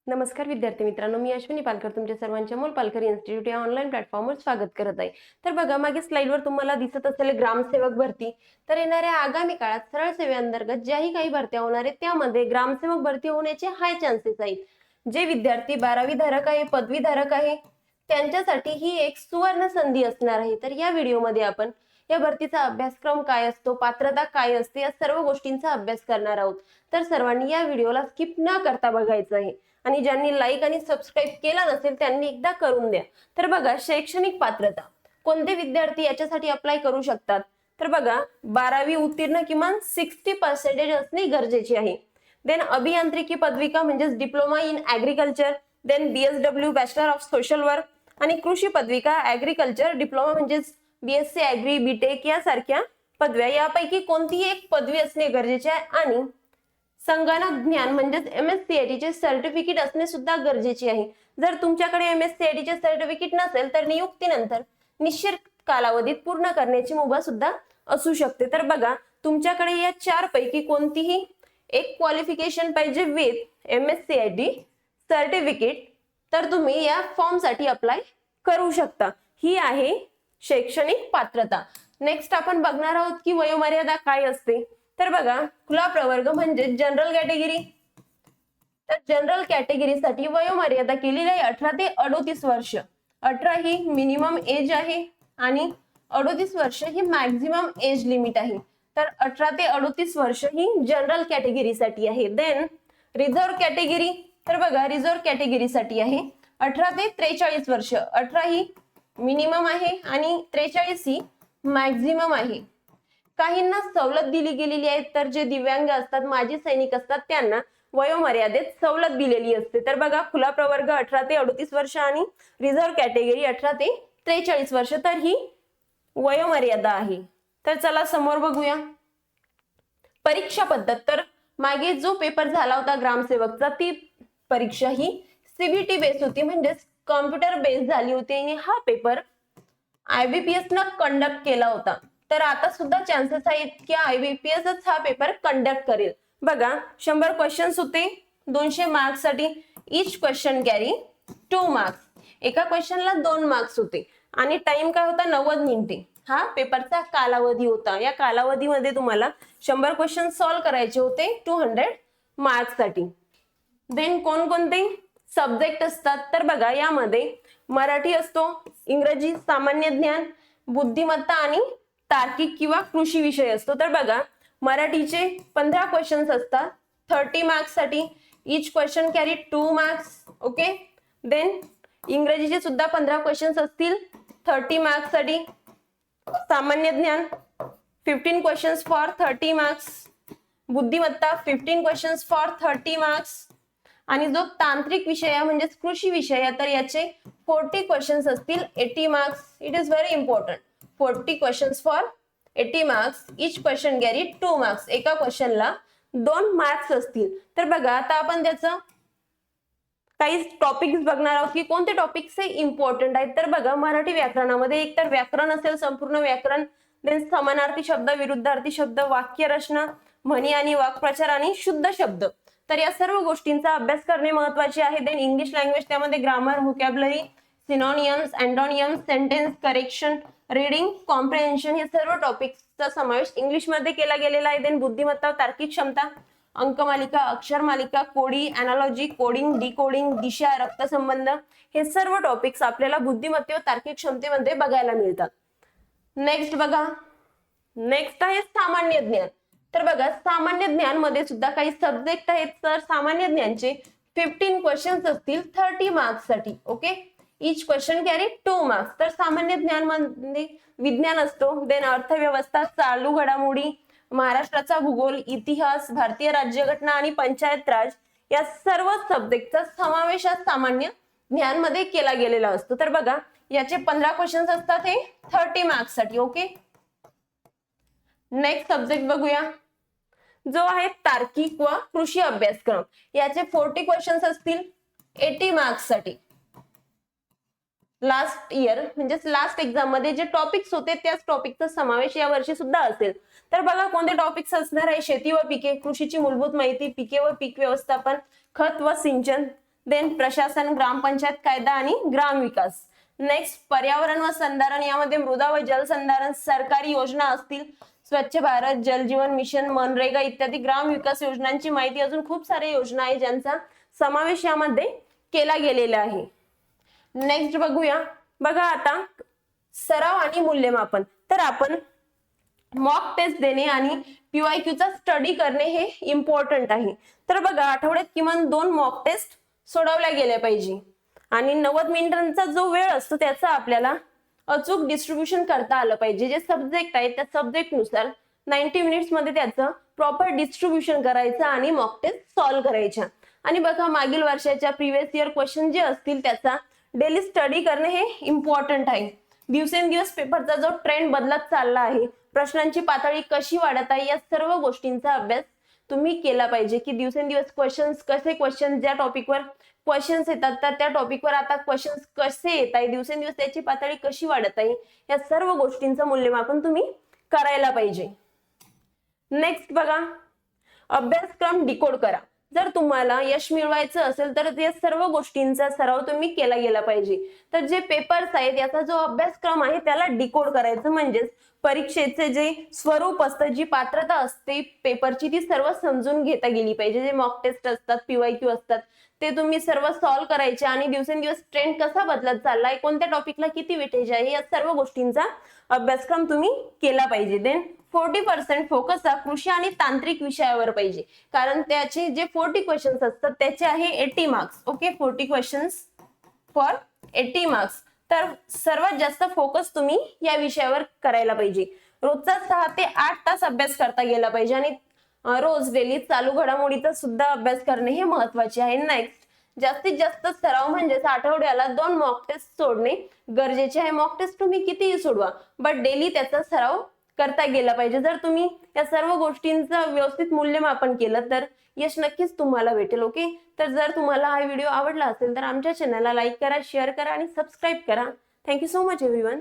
नमस्कार विद्यार्थी मित्रांनो, मी अश्विनी पालकर तुमच्या सर्वांच्या मूल पालकर इन्स्टिट्यूट या ऑनलाईन प्लॅटफॉर्मवर स्वागत करत आहे। तर बघा, मागे स्लाइडवर तुम्हाला दिसत असलेले ग्रामसेवक भरती, तर येणाऱ्या आगामी काळात सरळ सेवेअंतर्गत ज्याही काही भरत्या होणार आहेत त्यामध्ये ग्रामसेवक भरती होण्याचे हाय चान्सेस आहेत। जे विद्यार्थी 12वी धारक आहे, पदवी धारक आहे, त्यांच्यासाठी ही एक सुवर्ण संधी असणार आहे। तर या व्हिडिओमध्ये आपण या भरतीचा अभ्यासक्रम काय असतो, पात्रता काय असते, या सर्व गोष्टींचा अभ्यास करणार आहोत। तर सर्वांनी या व्हिडिओला स्किप न करता बघायचं आहे आणि ज्यांनी लाईक आणि सबस्क्राईब केला नसेल त्यांनी एकदा करून द्या। तर बघा, शैक्षणिक पात्रता कोणते विद्यार्थी याच्यासाठी अप्लाय करू शकतात? तर बघा, 12वी उत्तीर्ण किमान 60% असणे गरजेचे आहे। देन अभियांत्रिकी पदविका म्हणजेच diploma in agriculture, then BSW bachelor of social work आणि कृषी पदविका ऍग्रीकल्चर डिप्लोमा म्हणजेच BSc ऍग्री, बीटेक यासारख्या पदव्या, यापैकी कोणतीही एक पदवी असणे गरजेचे आहे। आणि संगणक ज्ञान म्हणजेच MSCIT चे सर्टिफिकेट असणे सुद्धा गरजेचे आहे। जर तुमच्याकडे MSCIT चे सर्टिफिकेट नसेल तर नियुक्तीनंतर निश्चित कालावधीत पूर्ण करण्याची मुभा सुद्धा असू शकते। तर बघा, तुमच्याकडे या 4 पैकी कोणतीही एक क्वालिफिकेशन पाहिजे विथ MSCIT सर्टिफिकेट, तर तुम्ही या फॉर्म साठी अप्लाय करू शकता। ही आहे शैक्षणिक पात्रता। नेक्स्ट आपण बघणार आहोत की वयोमर्यादा काय असते। तर बघा, खुला प्रवर्ग म्हणजे जनरल कॅटेगरी, तर जनरल कॅटेगरीसाठी वयोमर्यादा केलेली आहे 18 ते 38 वर्ष। 18 ही मिनिमम एज आहे आणि 38 वर्ष ही मॅक्झिमम एज लिमिट आहे। तर 18 ते 38 वर्ष ही जनरल कॅटेगरीसाठी आहे। देन रिझर्व्ह कॅटेगरी, तर बघा, रिझर्व्ह कॅटेगरीसाठी आहे 18 ते 43 वर्ष। 18 ही मिनिमम आहे आणि 43 ही मॅक्झिमम आहे। काहींना सवलत दिली गेलेली आहे, तर जे दिव्यांग असतात, माजी सैनिक असतात, त्यांना वयोमर्यादेत सवलत दिलेली असते। तर बघा, खुला प्रवर्ग 18 ते 38 वर्ष आणि रिझर्व्ह कॅटेगरी 18 ते 43 वर्ष, तर ही वयोमर्यादा आहे। तर चला समोर बघूया परीक्षा पद्धत। तर मागे जो पेपर झाला होता ग्रामसेवकचा, ती परीक्षा ही CBT बेस होती, म्हणजेच कॉम्प्युटर बेस झाली होती आणि हा पेपर IBPS न कंडक्ट केला होता। तर आता सुद्धा चान्सेस आहेत की IBPS हा पेपर कंडक्ट करेल। बघा, 100 क्वेश्चन्स होते 200 मार्क्स साठी। इच क्वेश्चन कॅरी 2 मार्क्स, एका क्वेश्चनला 2 मार्क्स होते आणि टाइम काय होता 90 मिनिटे हा पेपरचा कालावधी होता। या कालावधीमध्ये तुम्हाला 100 क्वेश्चन सॉल्व्ह करायचे होते 200 मार्क्स साठी। देन कोणकोणते सब्जेक्ट असतात? तर बघा, यामध्ये मराठी असतो, इंग्रजी, सामान्य ज्ञान, बुद्धिमत्ता आणि तार्किक किंवा कृषी विषय असतो। तर बघा, मराठीचे 15 क्वेश्चन्स असतात 30 मार्क्स साठी। Each question carry 2 marks, okay. Then इंग्रजीचे सुद्धा 15 क्वेश्चन्स असतील 30 मार्क्स साठी। सामान्य ज्ञान 15 क्वेश्चन्स फॉर 30 मार्क्स, बुद्धिमत्ता 15 क्वेश्चन्स फॉर 30 मार्क्स आणि जो तांत्रिक विषय आहे म्हणजेच कृषी विषय आहे, तर याचे 40 क्वेश्चन्स असतील 80 marks. It is very important, 40 questions for 80 marks. Each question carry 2 marks, एका क्वेश्चनला 2 मार्क्स असतील। तर बघा, आता आपण त्याचं काही टॉपिक्स बघणार आहोत की कोणते टॉपिक्स हे इम्पॉर्टंट आहेत। तर बघा, मराठी व्याकरणामध्ये एकतर व्याकरण असेल, संपूर्ण व्याकरण, देन समानार्थी शब्द, विरुद्धार्थी शब्द, वाक्य रचना, म्हणी आणि वाक्प्रचार आणि शुद्ध शब्द, तर या सर्व गोष्टींचा अभ्यास करणे महत्त्वाचे आहे। देन इंग्लिश लँग्वेज, त्यामध्ये grammar, vocabulary, synonyms, antonyms, sentence correction, reading comprehension, हे सर्व टॉपिक्सचा समावेश इंग्लिश मध्ये केला गेलेला आहे। देन बुद्धिमत्ता, तार्किक क्षमता, अंकमालिका, अक्षरमालिका, कोडी, अॅनालॉजी, कोडिंग, डिकोडिंग, दिशा, रक्तसंबंध, हे सर्व टॉपिक्स आपल्याला बुद्धिमत्ते व तार्किक क्षमतेमध्ये बघायला मिळतात। नेक्स्ट बघा, नेक्स्ट आहे सामान्य ज्ञान। तर बघा, सामान्य ज्ञान मध्ये सुद्धा काही सब्जेक्ट आहेत। तर सामान्य ज्ञानचे 15 क्वेश्चन्स असतील 30 मार्क्स साठी, ओके। इच क्वेश्चन कॅरी 2 मार्क्स। तर सामान्य ज्ञान मध्ये विज्ञान असतो, देन अर्थव्यवस्था, चालू घडामोडी, महाराष्ट्राचा भूगोल, इतिहास, भारतीय राज्यघटना आणि पंचायत राज, या सर्व सब्जेक्टचा समावेश सामान्य ज्ञान मध्ये केला गेलेला असतो। तर बघा, याचे 15 क्वेश्चन्स असतात हे 30 मार्क्स साठी, ओके। नेक्स्ट सब्जेक्ट बघूया, जो आहे तार्किक व कृषी अभ्यासक्रम। याचे 40 क्वेश्चन्स असतील 80 मार्क्स साठी। लास्ट इयर म्हणजेच लास्ट एक्झाम मध्ये जे टॉपिक्स होते त्याच टॉपिकचा समावेश या वर्षी सुद्धा असेल। तर बघा, कोणते टॉपिक्स असणार आहे? शेती व पिके, कृषीची मूलभूत माहिती, पिके व पीक व्यवस्थापन, खत व सिंचन, देन प्रशासन, ग्रामपंचायत कायदा आणि ग्राम विकास. नेक्स्ट पर्यावरण व संधारण, यामध्ये मृदा व जलसंधारण, सरकारी योजना असतील, स्वच्छ भारत, जल जीवन मिशन, मनरेगा इत्यादी ग्राम विकास योजनांची माहिती, अजून खूप साऱ्या योजना आहे ज्यांचा समावेश यामध्ये केला गेलेला आहे. नेक्स्ट बघूया. बघा आता सराव आणि मूल्यमापन. तर आपण मॉक टेस्ट देणे आणि PYQ चा स्टडी करणे हे इम्पॉर्टंट आहे. तर बघा आठवड्यात किमान 2 मॉक टेस्ट सोडवल्या गेल्या पाहिजे आणि 90 मिनिटांचा जो वेळ असतो त्याचा आपल्याला अचूक डिस्ट्रीब्युशन करता आलं पाहिजे. जे सब्जेक्ट आहे त्या सब्जेक्ट नुसार 90 मिनिट्स मध्ये त्याचं प्रॉपर डिस्ट्रीब्युशन करायचं आणि मॉक टेस्ट सॉल्व्ह करायच्या. आणि बघा मागील वर्षाच्या प्रिव्हियस इयर क्वेश्चन जे असतील त्याचा डेली स्टडी करणे हे इम्पॉर्टंट आहे. दिवसेंदिवस पेपरचा जो ट्रेंड बदलत चालला आहे, प्रश्नांची पातळी कशी वाढत आहे, या सर्व गोष्टींचा अभ्यास तुम्ही केला पाहिजे की दिवसेंदिवस क्वेश्चन ज्या टॉपिकवर क्वेश्चन्स येतात तर त्या टॉपिकवर आता क्वेश्चन्स कसे येत आहे, दिवसेंदिवस त्याची पातळी कशी वाढत आहे, या सर्व गोष्टींचं मूल्यमापन तुम्ही करायला पाहिजे. नेक्स्ट बघा अभ्यासक्रम डिकोड करा. जर तुम्हाला यश मिळवायचं असेल तर या सर्व गोष्टींचा सराव तुम्ही केला गेला पाहिजे. तर जे पेपर्स आहेत याचा जो अभ्यासक्रम आहे त्याला डिकोड करायचं, म्हणजेच परीक्षेचे जे स्वरूप असतं, जी पात्रता असते पेपरची, ती सर्व समजून घेता गेली पाहिजे. जे मॉक टेस्ट असतात, PYQ असतात, ते तुम्ही सर्व सॉल्व्ह करायचे आणि दिवसेंदिवस ट्रेंड कसा बदलत चाललाय, कोणत्या टॉपिकला किती वेटेज आहे, या सर्व गोष्टींचा अभ्यासक्रम तुम्ही केला पाहिजे. देन 40% फोकस हा कृषी आणि तांत्रिक विषयावर पाहिजे, कारण त्याचे जे 40 क्वेश्चन्स असतात त्याचे आहे 80 marks. Okay, 40 questions for 80 marks. तर सर्वात जास्त फोकस तुम्ही या विषयावर करायला पाहिजे. रोजचा 6 ते 8 तास अभ्यास करता गेला पाहिजे आणि रोज डेली चालू घडामोडीचा सुद्धा अभ्यास करणे हे महत्वाचे आहे. नेक्स्ट जास्तीत जास्त सराव म्हणजेच आठवड्याला 2 मॉक टेस्ट सोडणे गरजेचे आहे. मॉक टेस्ट तुम्ही कितीही सोडवा, बट डेली त्याचा सराव करता गेला पाहिजे. जर तुम्ही या सर्व गोष्टींचं व्यवस्थित मूल्यमापन केलं तर यश नक्कीच तुम्हाला भेटेल. ओके, तर जर तुम्हाला हा व्हिडिओ आवडला असेल तर आमच्या चॅनलला लाईक करा, शेअर करा आणि सबस्क्राईब करा. Thank you so much everyone.